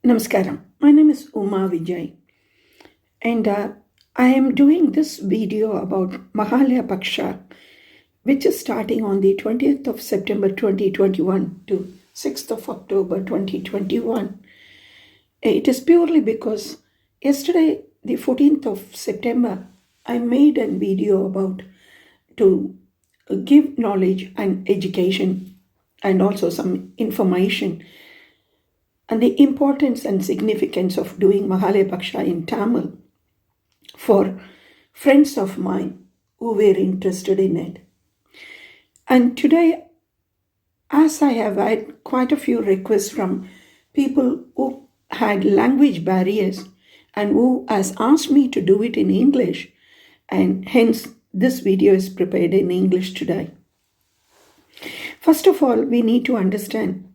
Namaskaram. My name is Uma Vijay, and I am doing this video about Mahalaya Paksha, which is starting on the 20th of September 2021 to 6th of October 2021. It is purely because yesterday, the 14th of September, I made a video about to give knowledge and education and also some information and the importance and significance of doing Mahalaya Paksha in Tamil for friends of mine who were interested in it. And today, as I have had quite a few requests from people who had language barriers and who has asked me to do it in English, and hence this video is prepared in English today. First of all, we need to understand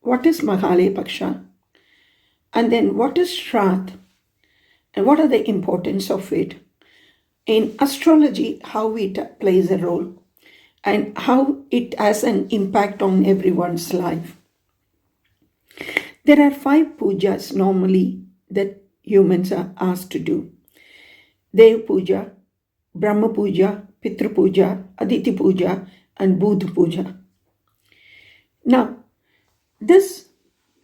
what is Mahalaya Paksha, and then what is Shraddh, and what are the importance of it. In astrology, how it plays a role and how it has an impact on everyone's life. There are 5 pujas normally that humans are asked to do. Dev Puja, Brahma Puja, Pitru Puja, Aditi Puja, and Budh Puja. Now, this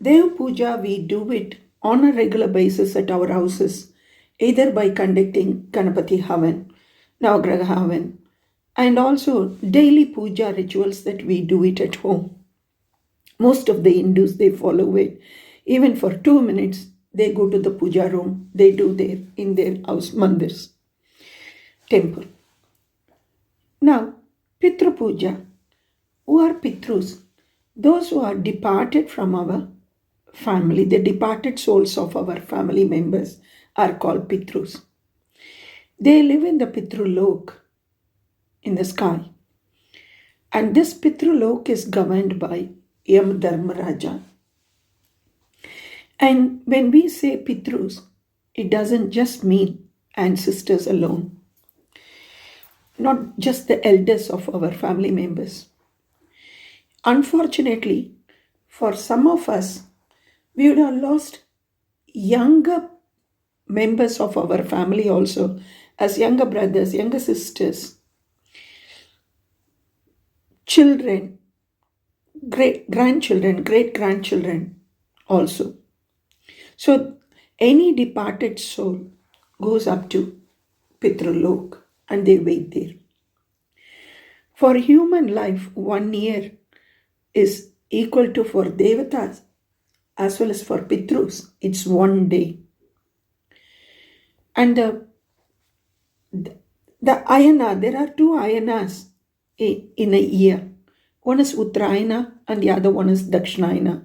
Dev Puja, we do it on a regular basis at our houses, either by conducting Ganapati Havan, Navagraha Havan, and also daily puja rituals that we do it at home. Most of the Hindus, they follow it. Even for 2 minutes, they go to the puja room. They do there in their house, mandirs, temple. Now, Pitru Puja. Who are Pitrus? Those who are departed from our family, the departed souls of our family members are called Pitrus. They live in the Pitrulok, in the sky. And this Pitrulok is governed by Yam Dharmaraja. And when we say Pitrus, it doesn't just mean ancestors alone, not just the elders of our family members. Unfortunately, for some of us, we would have lost younger members of our family also, as younger brothers, younger sisters, children, great-grandchildren, great-grandchildren also. So any departed soul goes up to Pitrulok and they wait there. For human life, 1 year is equal to, for Devatas as well as for Pitrus, it's 1 day. And the Ayana, there are 2 Ayanas in a year. One is Uttarayana and the other one is Dakshinayana.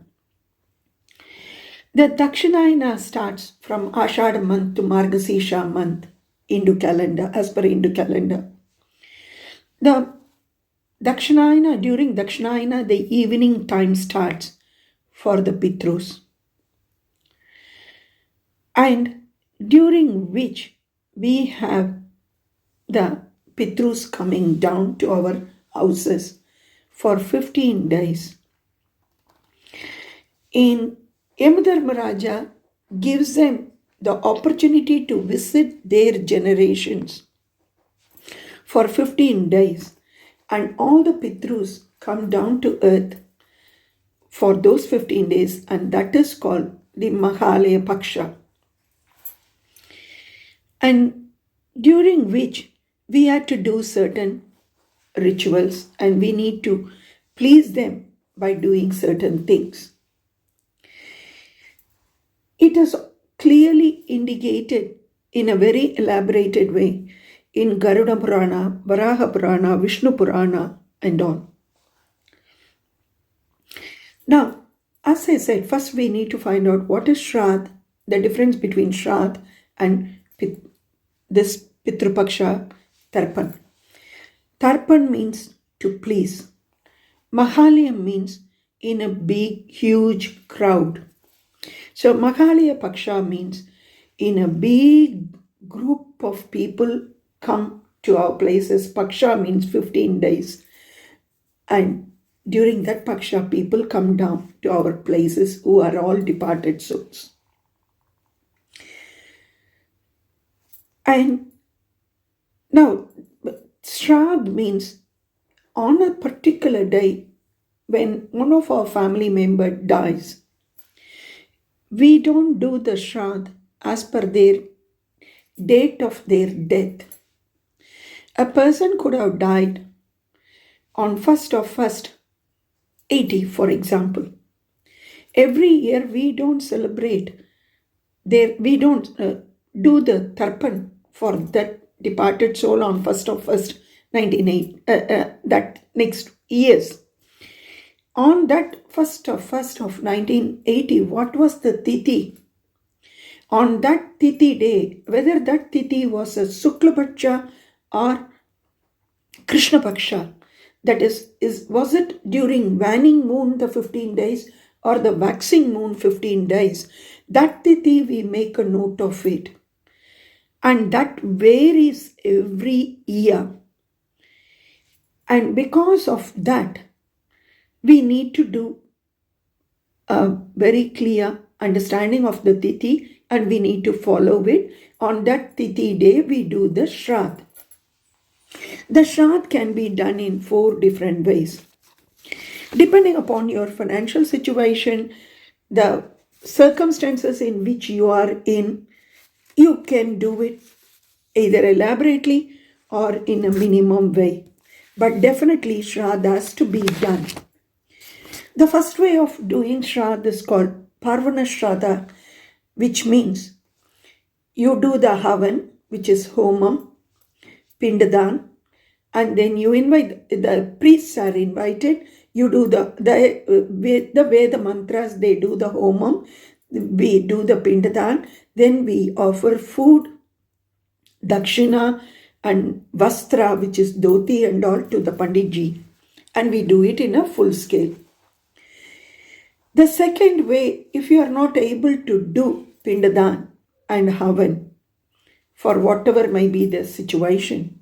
The Dakshinayana starts from Ashadha month to Margasisha month, Hindu calendar, as per Hindu calendar. The Dakshinayana, during Dakshinayana, the evening time starts for the Pitrus. And during which we have the Pitrus coming down to our houses for 15 days. In Yamadharmaraja gives them the opportunity to visit their generations for 15 days, and all the Pitrus come down to earth for those 15 days, and that is called the Mahalaya Paksha. And during which we had to do certain rituals and we need to please them by doing certain things. It is clearly indicated in a very elaborated way in Garuda Purana, Varaha Purana, Vishnu Purana, and all. Now, as I said, first we need to find out what is Shraddh, the difference between Shraddh and this Pitrupaksha Tarpan. Tarpan means to please. Mahalaya means in a big, huge crowd. So Mahalaya Paksha means in a big group of people come to our places. Paksha means 15 days. And during that Paksha, people come down to our places who are all departed souls. And now, Shraddh means on a particular day when one of our family member dies, we don't do the Shraddh as per their date of their death. A person could have died on 1st of 1st 80, for example. Every year we don't celebrate we don't do the tarpan for that departed soul on 1st of 1st 1980, that next years. On that 1st of 1st of 1980, what was the tithi? On that tithi day, whether that tithi was a Suklapaksha or Krishna Paksha, that is was it during waning moon the 15 days or the waxing moon 15 days? That tithi we make a note of it. And that varies every year. And because of that, we need to do a very clear understanding of the tithi and we need to follow it. On that tithi day, we do the Shraddh. The Shraddh can be done in 4 different ways. Depending upon your financial situation, the circumstances in which you are in, you can do it either elaborately or in a minimum way. But definitely Shraddh has to be done. The first way of doing Shraddh is called Parvana Shraddha, which means you do the Havan, which is Homam, Pindadan, and then you invite, the priests are invited, you do the Veda mantras, they do the Homam, we do the Pindadan, then we offer food, Dakshina and Vastra, which is dhoti and all, to the Panditji, and we do it in a full scale. The second way, if you are not able to do Pindadan and Havan for whatever may be the situation,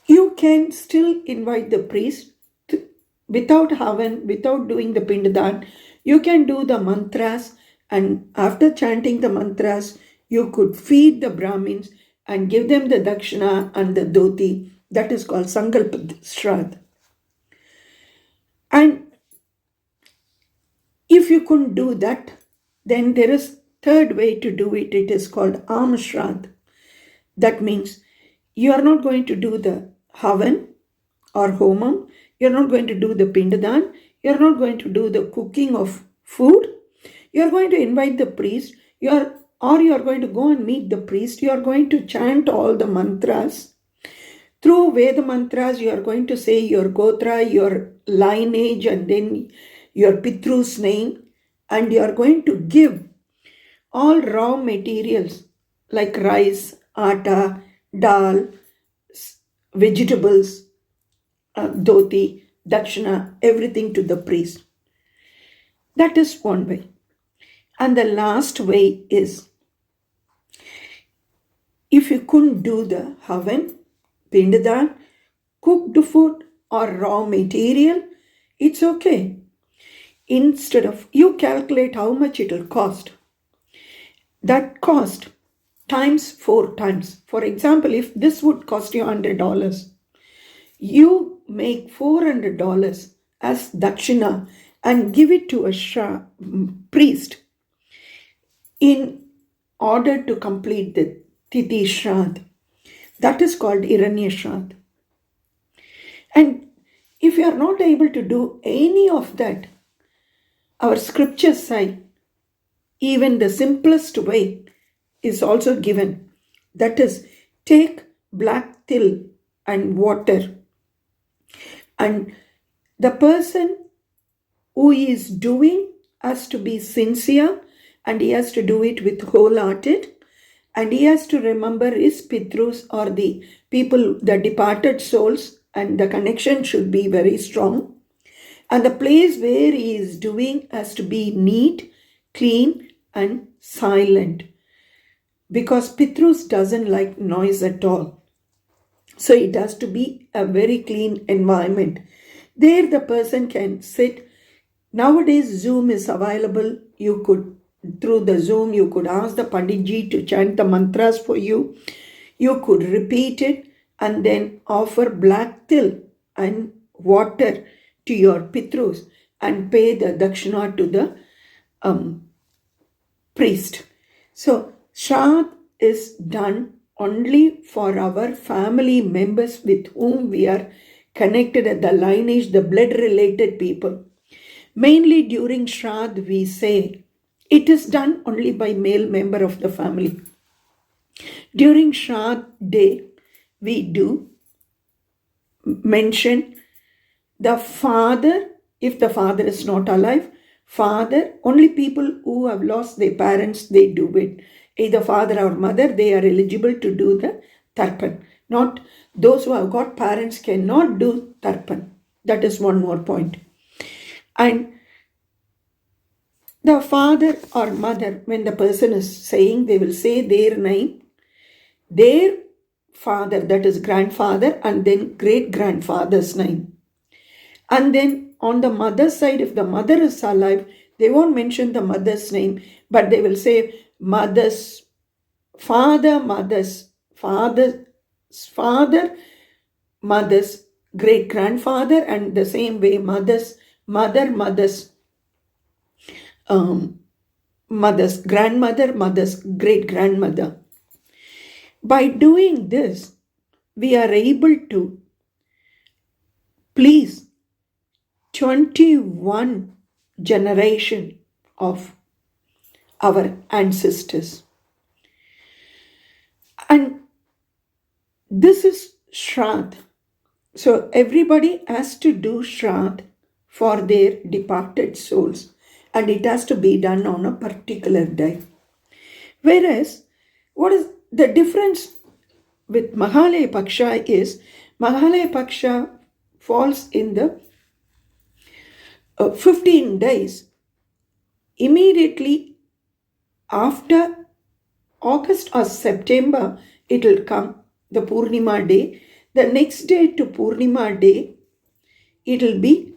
you can still invite the priest without Havan, without doing the Pindadan. You can do the mantras, and after chanting the mantras, you could feed the Brahmins and give them the Dakshina and the dhoti. That is called Sankalpa Shraddh. And if you couldn't do that, then there is third way to do it. It is called Am Shraddh. That means you are not going to do the Havan or Homam. You are not going to do the Pindadan. You are not going to do the cooking of food. You are going to invite the priest. You are going to go and meet the priest. You are going to chant all the mantras. Through Veda mantras, you are going to say your Gotra, your lineage, and then your Pitru's name. And you are going to give all raw materials like rice, atta, dal, vegetables, dhoti, dakshina, everything to the priest. That is one way. And the last way is, if you couldn't do the Havan, Pindadan, cooked food or raw material, it's okay. Instead of, you calculate how much it will cost. That cost times 4 times. For example, if this would cost you $100, you make $400 as dakshina and give it to a priest in order to complete the Tithi Shraddh. That is called Iranya Shraddh. And if you are not able to do any of that, our scriptures say even the simplest way is also given. That is, take black till and water, and the person who is doing has to be sincere and he has to do it with wholehearted, and he has to remember his Pitrus or the people, the departed souls, and the connection should be very strong. And the place where he is doing has to be neat, clean, and silent, because Pitrus doesn't like noise at all. So it has to be a very clean environment. There the person can sit. Nowadays Zoom is available. You could, through the Zoom, you could ask the Panditji to chant the mantras for you. You could repeat it and then offer black til and water to your pitrus and pay the dakshina to the priest. So, Shraddh is done only for our family members with whom we are connected at the lineage, the blood related people. Mainly during Shraddh, we say it is done only by male member of the family. During Shraddh day, we do mention the father, if the father is not alive, father, only people who have lost their parents, they do it. Either father or mother, they are eligible to do the tarpan. Not those who have got parents cannot do tarpan. That is one more point. And the father or mother, when the person is saying, they will say their name, their father, that is grandfather, and then great grandfather's name. And then on the mother's side, if the mother is alive, they won't mention the mother's name, but they will say mother's father, mother's great grandfather, and the same way mother's grandmother, mother's great grandmother. By doing this, we are able to please 21 generation of our ancestors. And this is Shraddh. So everybody has to do Shraddh for their departed souls. And it has to be done on a particular day. Whereas, what is the difference with Mahalaya Paksha is, Mahalaya Paksha falls in the 15 days. Immediately after August or September, it will come the Purnima day. The next day to Purnima day, it will be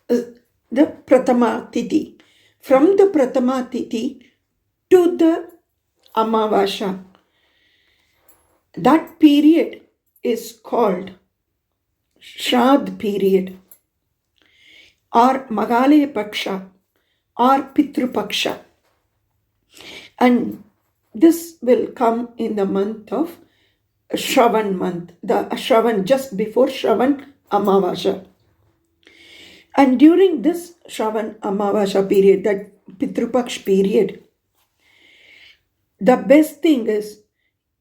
the Pratama Tithi. From the Pratama Tithi to the Amavasya, that period is called Shraddh period, or Mahalaya Paksha, or Pitru Paksha. And this will come in the month of Shravan month, the Shravan, just before Shravan Amavasya. And during this Shravan Amavasya period, that Pitrupaksh period, the best thing is,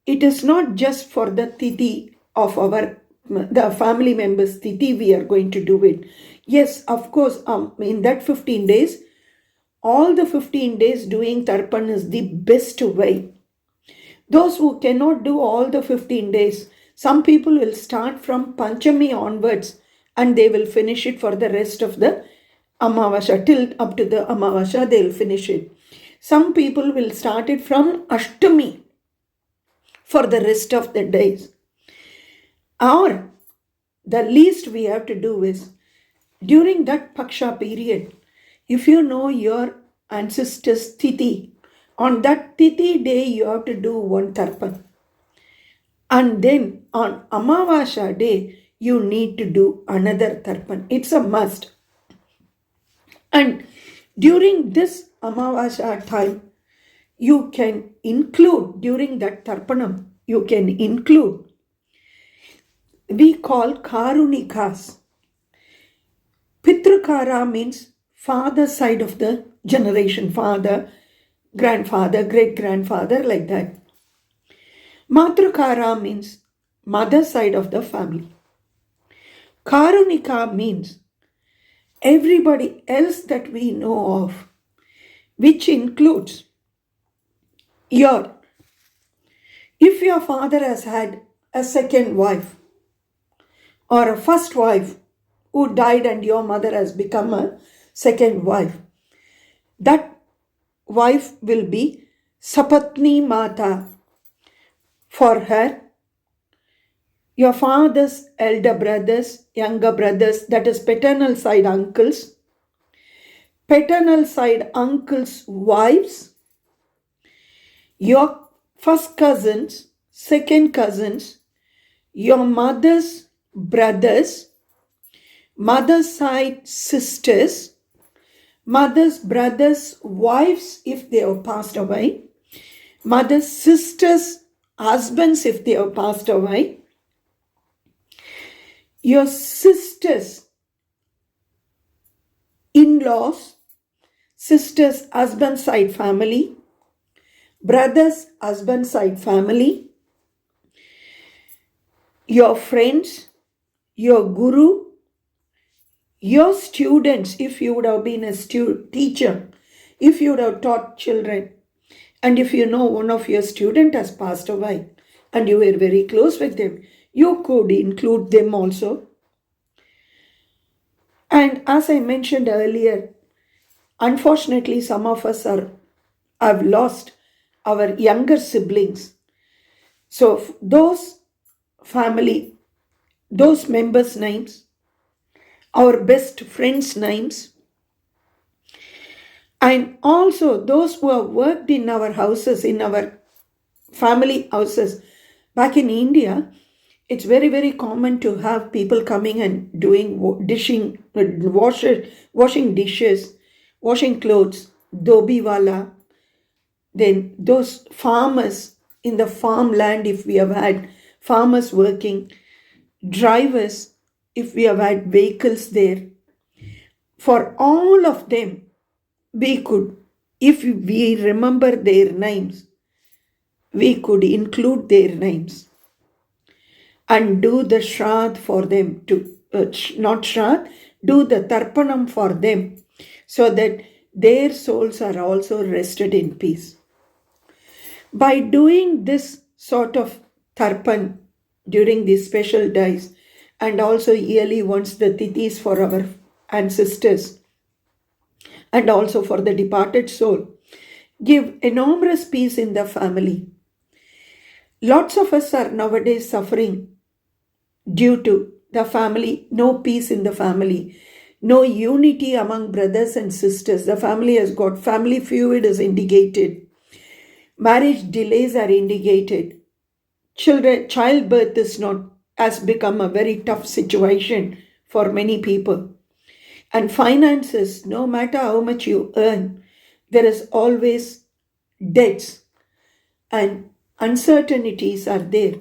it is not just for the tithi of the family members' tithi we are going to do it. Yes, of course, in that 15 days, all the 15 days doing tarpan is the best way. Those who cannot do all the 15 days, some people will start from Panchami onwards and they will finish it for the rest of the Amavasya. Till up to the Amavasya, they will finish it. Some people will start it from Ashtami for the rest of the days. Or the least we have to do is, during that Paksha period, if you know your ancestors' tithi, on that tithi day you have to do one tarpan. And then on Amavasya day, you need to do another tarpan. It's a must. And during this Amavasya time, you can include, during that tarpanam, you can include, we call Karunikas. Pitrukara means father side of the generation, father, grandfather, great-grandfather, like that. Matrukara means mother side of the family. Karunika means everybody else that we know of, which includes if your father has had a second wife or a first wife who died and your mother has become a second wife, that wife will be Sapatni Mata. For her, your father's elder brothers, younger brothers, that is paternal side uncles, wives, your first cousins, second cousins, your mother's brothers, mother's side sisters, mother's brothers' wives if they have passed away, mother's sisters' husbands if they have passed away, your sisters' in-laws, sisters' husband side family, brothers' husband side family, your friends, your guru, your students, if you would have been a teacher, if you would have taught children, and if you know one of your student has passed away and you were very close with them, you could include them also. And as I mentioned earlier, unfortunately, some of us have lost our younger siblings. So those family, those members' names, our best friends' names, and also those who have worked in our houses, in our family houses. Back in India, it's very, very common to have people coming and doing washing dishes, washing clothes, dobiwala. Then those farmers in the farmland, if we have had farmers working, drivers, if we have had vehicles there. For all of them, we could, if we remember their names, we could include their names and do the Shraddh for them, not Shraddh, do the Tarpanam for them, so that their souls are also rested in peace. By doing this sort of Tarpan during these special days, and also yearly once the Tithis for our ancestors, and also for the departed soul, give enormous peace in the family. Lots of us are nowadays suffering due to the family, no peace in the family, no unity among brothers and sisters. The family has got family feud is indicated, marriage delays are indicated, childbirth is not, has become a very tough situation for many people. And finances, no matter how much you earn, there is always debts and uncertainties are there.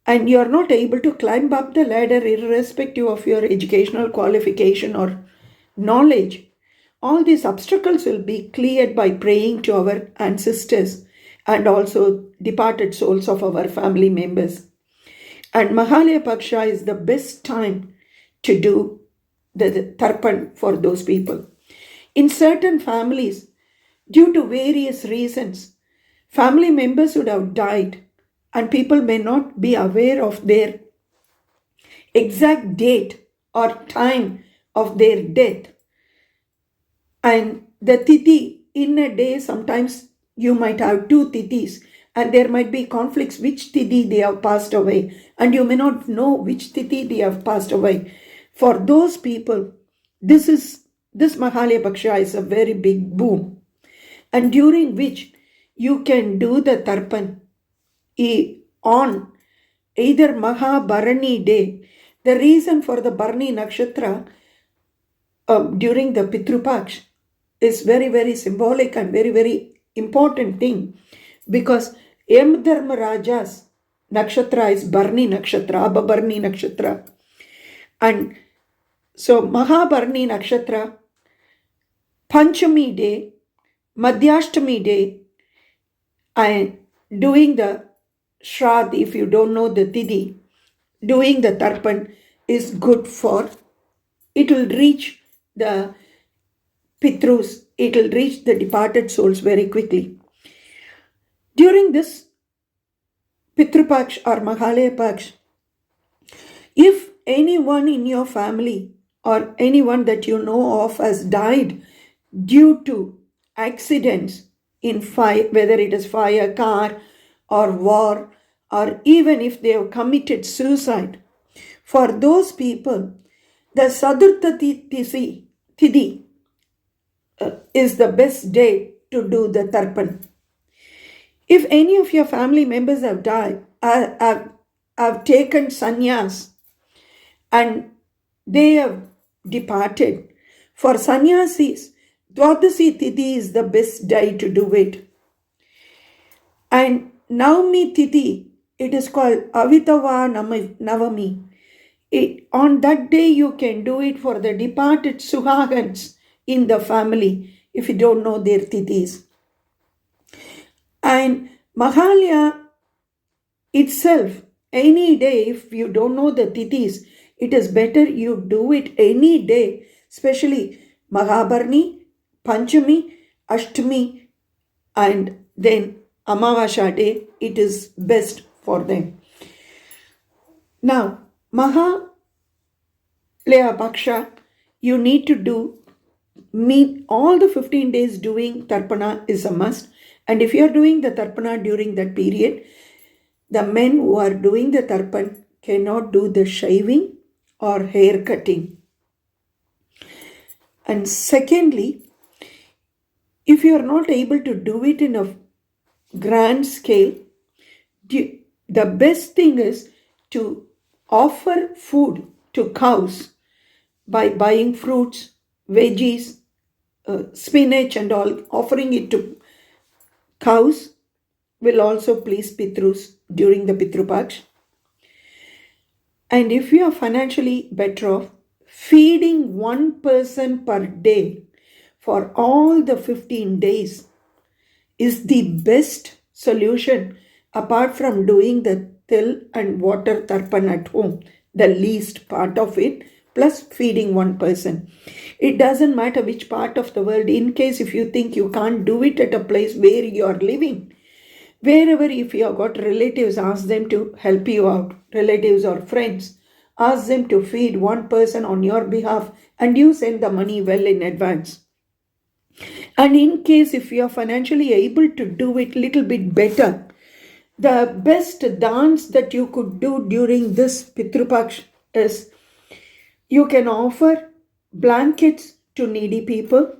And you are not able to climb up the ladder irrespective of your educational qualification or knowledge. All these obstacles will be cleared by praying to our ancestors and also departed souls of our family members. And Mahalaya Paksha is the best time to do the tarpan for those people. In certain families, due to various reasons, family members would have died and people may not be aware of their exact date or time of their death. And the tithi in a day, sometimes you might have two tithis and there might be conflicts which tithi they have passed away and you may not know which tithi they have passed away. For those people, this Mahalaya Paksha is a very big boom, and during which you can do the tarpan on either Mahabharani day. The reason for the Bharani Nakshatra during the Pitrupaksh is very, very symbolic and very, very important thing, because Yam Dharma Raja's Nakshatra is Bharani Nakshatra, Abhabharani Nakshatra. And so Mahabharani Nakshatra, Panchami day, Madhyashtami day, and doing the Shraddh, if you don't know the Tithi, doing the Tarpan is good for, it will reach the Pitrus, it will reach the departed souls very quickly. During this Pitrupaksh or Mahalaya Paksh, if anyone in your family or anyone that you know of has died due to accidents in fire, whether it is fire, car, or war, or even if they have committed suicide, for those people, the Sadurtha Tithi is the best day to do the Tarpan. If any of your family members have died, have taken sannyas and they have departed, for sannyasis, Dwadasi Tithi is the best day to do it. And Navami Tithi, it is called Avitava Navami. On that day, you can do it for the departed Suhagans in the family if you don't know their Tithis. And Mahalaya itself, any day, if you don't know the Tithis, it is better you do it any day, especially Mahabharani, Panchami, Ashtami, and then Amavasya day, it is best for them. Now, Mahalaya Paksha, you need to meet all the 15 days doing Tarpana is a must. And if you are doing the Tarpana during that period, the men who are doing the Tarpan cannot do the shaving or hair cutting. And secondly, if you are not able to do it in a grand scale, the best thing is to offer food to cows by buying fruits, veggies, spinach and all, offering it to cows will also please Pitrus during the Pitru Paksh. And if you are financially better off, feeding one person per day for all the 15 days is the best solution apart from doing the til and water tarpan at home, the least part of it, plus feeding one person. It doesn't matter which part of the world, in case if you think you can't do it at a place where you are living, wherever, if you have got relatives, ask them to help you out, relatives or friends. Ask them to feed one person on your behalf and you send the money well in advance. And in case if you are financially able to do it little bit better, the best dance that you could do during this Pitru Paksh is you can offer blankets to needy people,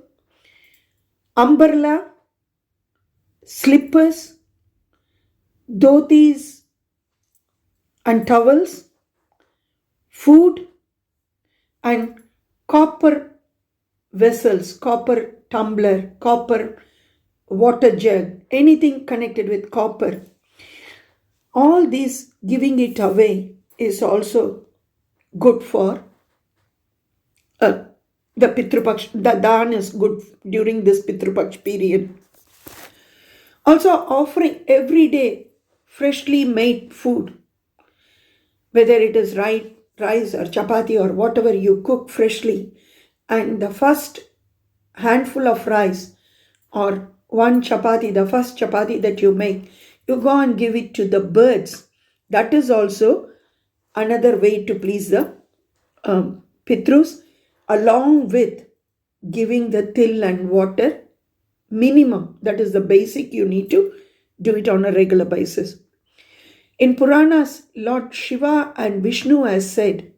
umbrella, slippers, dhotis and towels, food and copper vessels, copper tumbler, copper water jug, anything connected with copper. All these giving it away is also good for the Pitru Paksh. The dan is good during this Pitru Paksh period. Also offering every day freshly made food, whether it is rice or chapati or whatever you cook freshly, and the first handful of rice or one chapati, the first chapati that you make, you go and give it to the birds. That is also another way to please the Pitrus, along with giving the till and water minimum. That is the basic, you need to do it on a regular basis. In Puranas, Lord Shiva and Vishnu has said,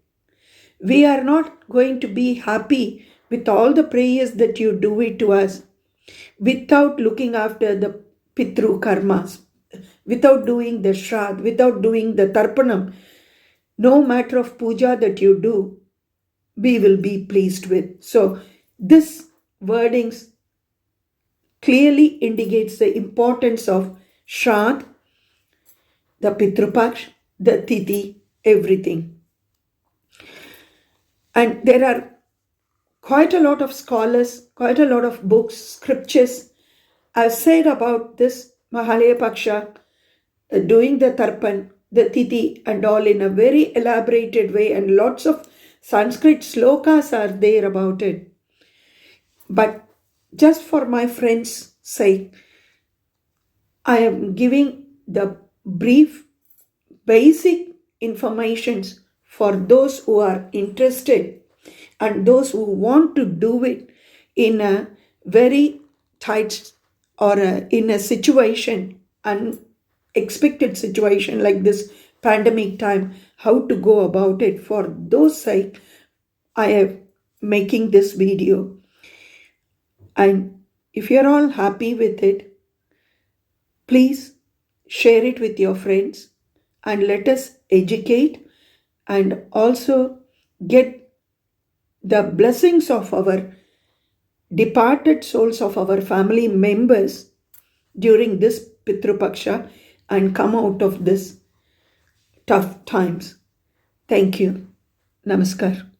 we are not going to be happy with all the prayers that you do it to us without looking after the Pitru karmas, without doing the Shrad, without doing the Tarpanam. No matter of puja that you do, we will be pleased with. So this wordings clearly indicates the importance of Shrad, the Pitru Paksh, the Tithi, everything. And there are quite a lot of scholars, quite a lot of books, scriptures have said about this Mahalaya Paksha, doing the Tarpan, the Tithi and all in a very elaborated way, and lots of Sanskrit slokas are there about it. But just for my friends' sake, I am giving the brief basic informations for those who are interested and those who want to do it in a very tight or in a situation, unexpected situation like this pandemic time, how to go about it. For those sake, I am making this video. And if you're all happy with it, please share it with your friends, and let us educate and also get the blessings of our departed souls of our family members during this Pitru Paksha and come out of this tough times. Thank you. Namaskar.